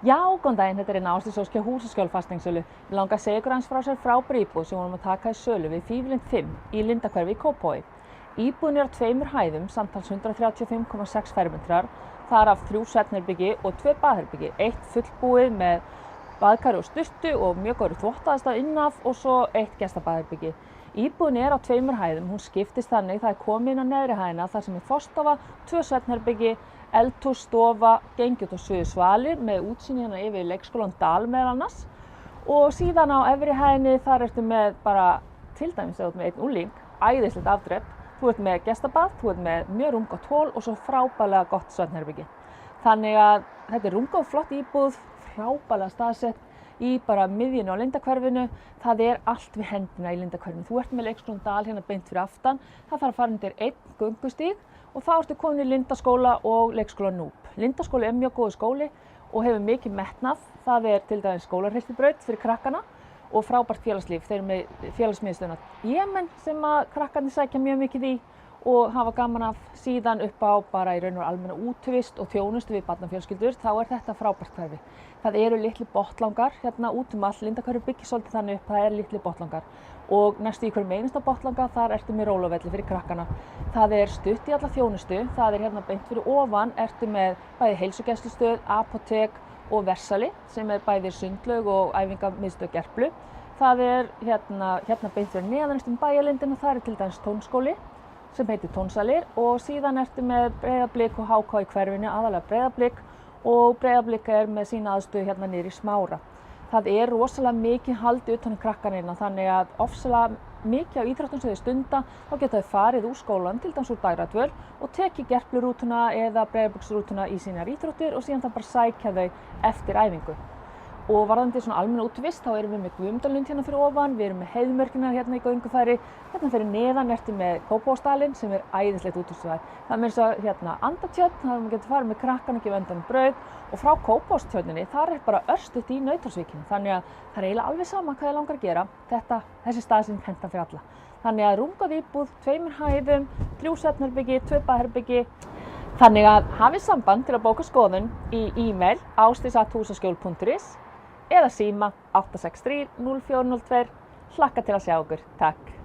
Já, góðan daginn, þetta er Ásdís Ósk hjá Húsaskjól fasteignasölu. Mig langar að segja ykkur aðeins frá sér frábæri íbúð sem við vorum að taka í sölu við Fífilind 5 í Lindahverfi í Kópavogi. Íbúðin er á 2 hæðum, samtals 135,6 fermetrar, þar af 3 svefnherbyggi og 2 baðherbyggi, 1 fullbúið með baðkari og sturtu og mjög góður þvottaðastað innaf og svo 1 gestabaðherbyggi. Íbúðin er á 2 hæðum, hún skiptist þannig, það er komið inn á neðri hæðina þar sem er forstofa, 2 svefnherbyggi, eldhús, stofa, gengi út á suður svalir með útsýni hérna yfir leikskólann Dal meðal annars. Og síðan á efri hæðinni þar ertu með bara, til dæmis ef þú ert með einn ungling, æðislegt afdrep. Þú ert með gestabað, þú ert með mjög rúmgott hól og svo frábærlega gott svefnherbyggi. Þannig að þetta er rúmgóð flott íbúð, frábærlega staðsett í bara miðjunni á Lindahverfinu. Það er allt við hendina í Lindahverfinu. Þú ert með leikskólann Dal hérna beint fyrir aftan. Það þarf að fara undir 1 göngustíg og þá ertu komin í Lindaskóla og leikskóla Núp. Lindaskóli er mjög góður skóli og hefur mikið metnað. Það er til dæmis skólahreystibraut fyrir krakkana og frábært félagslíf. Þeir eru með félagsmiðstöðina Jemen sem að krakkarnir sækja mjög mikið í og hafa gaman af, síðan upp á bara í raun og almenna útivist og þjónustu við barnafjölskyldur, þá er þetta frábært hverfi. Það eru litli botlangar hérna út um allt, Lindahverfi byggist svolítið þannig upp, það eru litli botlangar og næstu í hverjum einasta botlanga þar ertu með róluvelli fyrir krakkana. Það er stutt í alla þjónustu, það er hérna beint fyrir ofan, ertu með bæði heilsugæslustöð, apótek og versali sem er bæði sundlaug og æfingamiðstöð Gerplu. Það er hérna beint fyrir neðan um bæjarlindina, það er til dæmis tónskóli sem heitir Tónsalir og síðan ertu með Breiðablik og HK í hverfinu, aðalega Breiðablik og Breiðablik er með sína aðstöðu hérna niður í Smára. Það er rosalega mikið haldið utan krakkarnir þannig að ofsalega mikið af íþróttum sem þau stunda, þá geta þau farið úr skólan, til dæmis úr dagradvöl og tekið Gerplurútuna eða Breiðabliksrútuna í sínar íþróttir og síðan það bara sækja þau eftir æfingu. Og varðandi svona almenna útivist, þá erum við með Guðmundalund hérna fyrir ofan, við erum með Heiðmörkina hérna í göngufæri, hérna fyrir neðan ertu með Kópavogsdalinn sem er æðislegt útivistarvæði. Það er meira þess að hérna Andatjörn, þar maður getur farið með krakkan og gefa undan brauð og frá Kópavogstjörninni, þar er bara örstutt í Nauthólsvíkina, þannig að það er eiginlega alveg sama hvað þið langar að gera, þessi stað sem hentar fyrir alla. Þannig að rúmgóð íbúð, 2 hæðum, 3 svefnherbyggi, 2 baðherbyggi. Þannig að hafið samband til að bóka skoðun í e-mail ásdís@husaskjol.is eða síma 863 0402. Hlakka til að sjá okkur. Takk.